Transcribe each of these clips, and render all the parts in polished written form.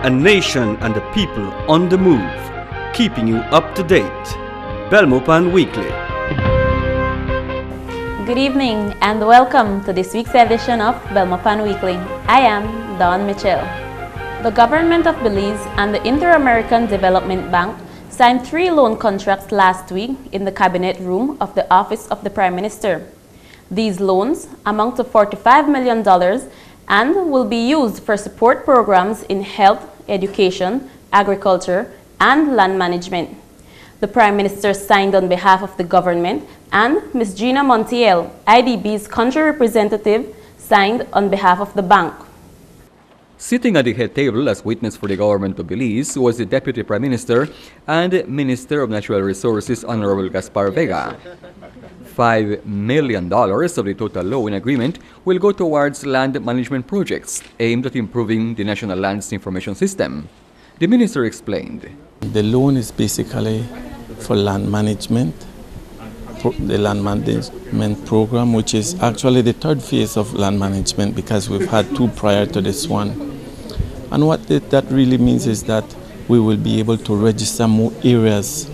A nation and the people on the move, keeping you up to date. Belmopan Weekly. Good evening and welcome to this week's edition of Belmopan Weekly. I am Dawn Mitchell. The government of Belize and the Inter-American Development Bank signed 3 loan contracts last week in the cabinet room of the Office of the Prime Minister. These loans amount to $45 million and will be used for support programs in health, education, agriculture, and land management. The Prime Minister signed on behalf of the government, and Ms. Gina Montiel, IDB's country representative, signed on behalf of the bank. Sitting at the head table as witness for the government of Belize was the Deputy Prime Minister and Minister of Natural Resources, Honorable Gaspar Vega. $5 million of the total loan agreement will go towards land management projects aimed at improving the National Lands Information System. The minister explained. The loan is basically for land management, the land management program, which is actually the 3rd phase of land management because we've had 2 prior to this one. And what that really means is that we will be able to register more areas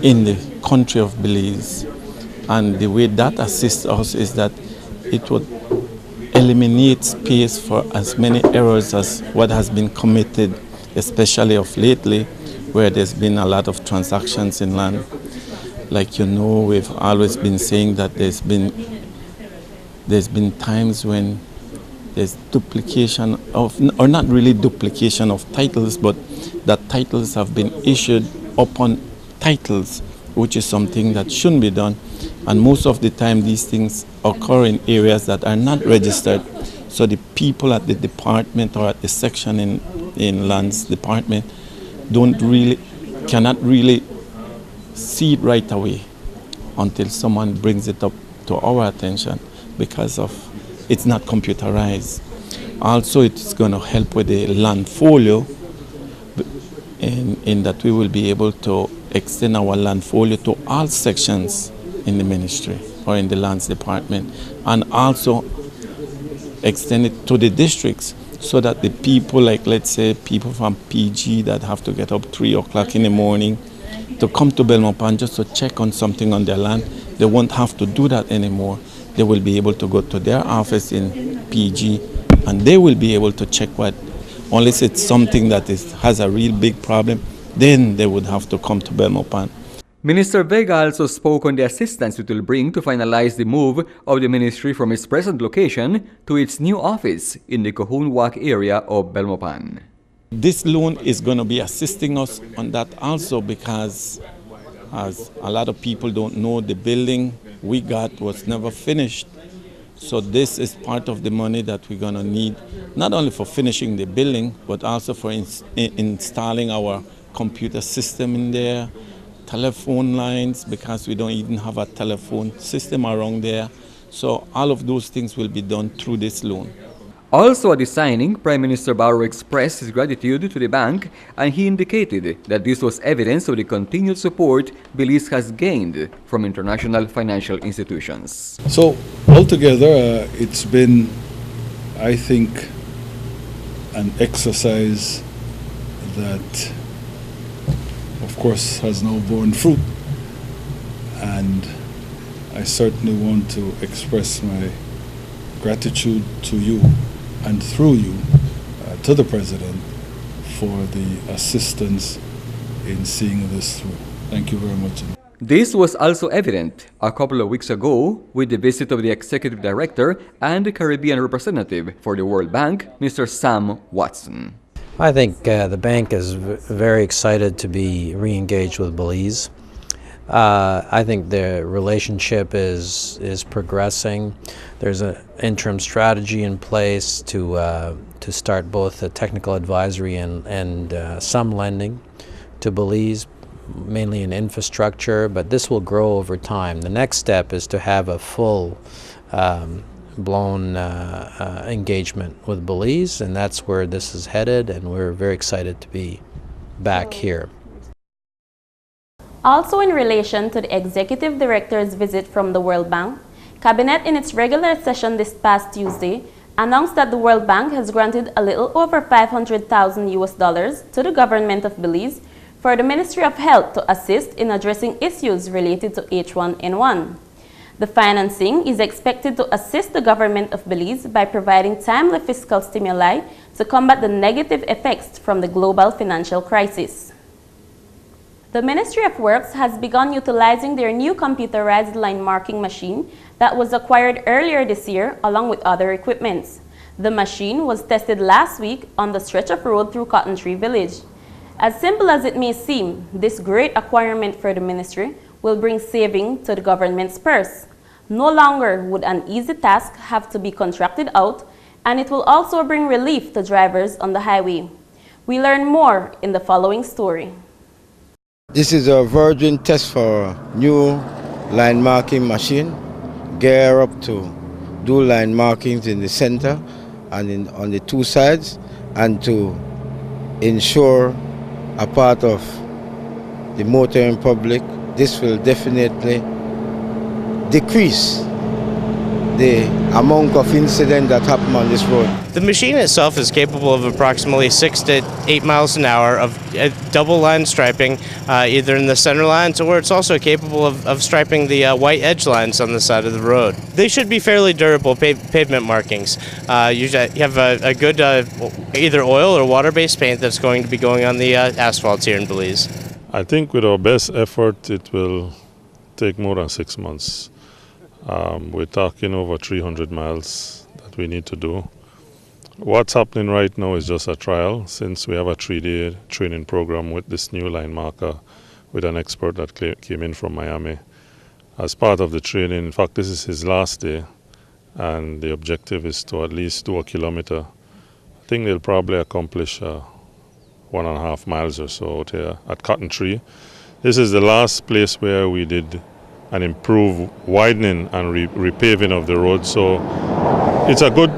in the country of Belize. And the way that assists us is that it would eliminate space for as many errors as what has been committed, especially of lately, where there's been a lot of transactions in land. Like you know, we've always been saying that there's been times when there's duplication of, or not really duplication of titles, but that titles have been issued upon titles, which is something that shouldn't be done. And most of the time these things occur in areas that are not registered. So the people at the department or at the section in lands department cannot really see it right away until someone brings it up to our attention because of it's not computerized. Also, it's going to help with the land folio in that we will be able to extend our land folio to all sections in the ministry or in the lands department, and also extend it to the districts so that the people, like let's say people from PG that have to get up 3 o'clock in the morning to come to Belmopan just to check on something on their land, they won't have to do that anymore. They will be able to go to their office in PG and they will be able to check unless it's something that has a real big problem, then they would have to come to Belmopan. Minister Vega also spoke on the assistance it will bring to finalize the move of the ministry from its present location to its new office in the Kohunwak area of Belmopan. This loan is going to be assisting us on that also because, as a lot of people don't know, the building we got was never finished. So this is part of the money that we're going to need, not only for finishing the building, but also for installing our computer system in there, telephone lines, because we don't even have a telephone system around there. So all of those things will be done through this loan. Also at the signing, Prime Minister Barrow expressed his gratitude to the bank, and he indicated that this was evidence of the continued support Belize has gained from international financial institutions. So altogether, it's been, I think, an exercise that, of course, has now borne fruit. And I certainly want to express my gratitude to you and through you to the President for the assistance in seeing this through. Thank you very much. This was also evident a couple of weeks ago with the visit of the Executive Director and the Caribbean representative for the World Bank, Mr. Sam Watson. I think the bank is very excited to be re-engaged with Belize. I think the relationship is progressing. There's an interim strategy in place to start both the technical advisory and some lending to Belize, mainly in infrastructure, but this will grow over time. The next step is to have a full blown engagement with Belize, and that's where this is headed, and we're very excited to be back here. Also in relation to the Executive Director's visit from the World Bank, Cabinet in its regular session this past Tuesday announced that the World Bank has granted a little over $500,000 to the government of Belize for the Ministry of Health to assist in addressing issues related to H1N1. The financing is expected to assist the government of Belize by providing timely fiscal stimuli to combat the negative effects from the global financial crisis. The Ministry of Works has begun utilizing their new computerized line marking machine that was acquired earlier this year along with other equipments. The machine was tested last week on the stretch of road through Cotton Tree Village. As simple as it may seem, this great acquirement for the ministry will bring saving to the government's purse. No longer would an easy task have to be contracted out, and it will also bring relief to drivers on the highway. We learn more in the following story. This is a virgin test for a new line marking machine, gear up to do line markings in the center and on the two sides, and to ensure a part of the motoring public. This will definitely decrease the amount of incidents that happen on this road. The machine itself is capable of approximately 6 to 8 miles an hour of double line striping, either in the center lines, or it's also capable of striping the white edge lines on the side of the road. They should be fairly durable pavement markings. You have a good either oil or water-based paint that's going to be going on the asphalt here in Belize. I think with our best effort, it will take more than 6 months. We're talking over 300 miles that we need to do. What's happening right now is just a trial, since we have a 3-day training program with this new line marker with an expert that came in from Miami. As part of the training, in fact, this is his last day, and the objective is to at least do a kilometer. I think they'll probably accomplish 1.5 miles or so out here at Cotton Tree. This is the last place where we did an improved widening and repaving of the road. So it's a good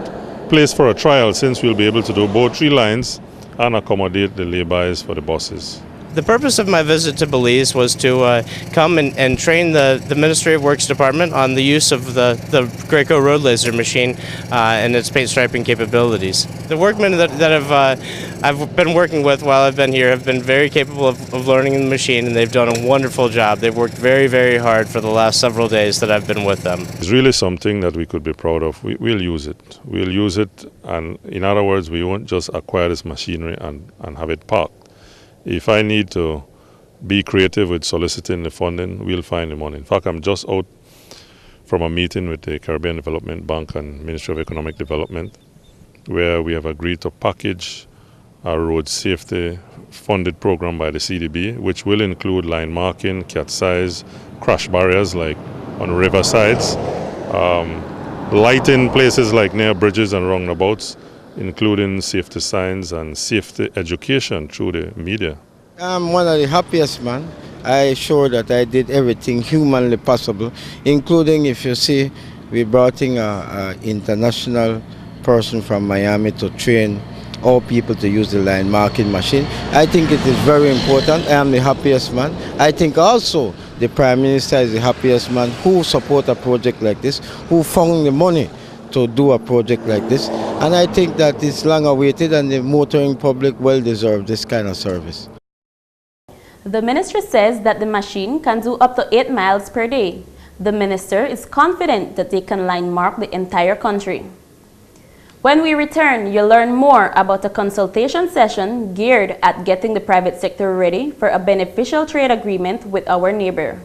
place for a trial, since we'll be able to do both 3 lines and accommodate the laybys for the buses. The purpose of my visit to Belize was to come and train the Ministry of Works Department on the use of the Graco road laser machine and its paint striping capabilities. The workmen that I've been working with while I've been here have been very capable of learning the machine, and they've done a wonderful job. They've worked very, very hard for the last several days that I've been with them. It's really something that we could be proud of. We'll use it. We'll use it, and in other words, we won't just acquire this machinery and have it parked. If I need to be creative with soliciting the funding, we'll find the money. In fact, I'm just out from a meeting with the Caribbean Development Bank and Ministry of Economic Development, where we have agreed to package a road safety funded program by the CDB, which will include line marking, cat size, crash barriers like on river sides, lighting places like near bridges and roundabouts, including safety signs and safety education through the media. I'm one of the happiest, man. I sure that I did everything humanly possible, including, if you see, we brought in an international person from Miami to train all people to use the line marking machine. I think it is very important. I am the happiest man. I think also the Prime Minister is the happiest man who support a project like this, who found the money to do a project like this. And I think that it's long awaited, and the motoring public well deserve this kind of service. The ministry says that the machine can do up to 8 miles per day. The minister is confident that they can line mark the entire country. When we return, you'll learn more about a consultation session geared at getting the private sector ready for a beneficial trade agreement with our neighbor.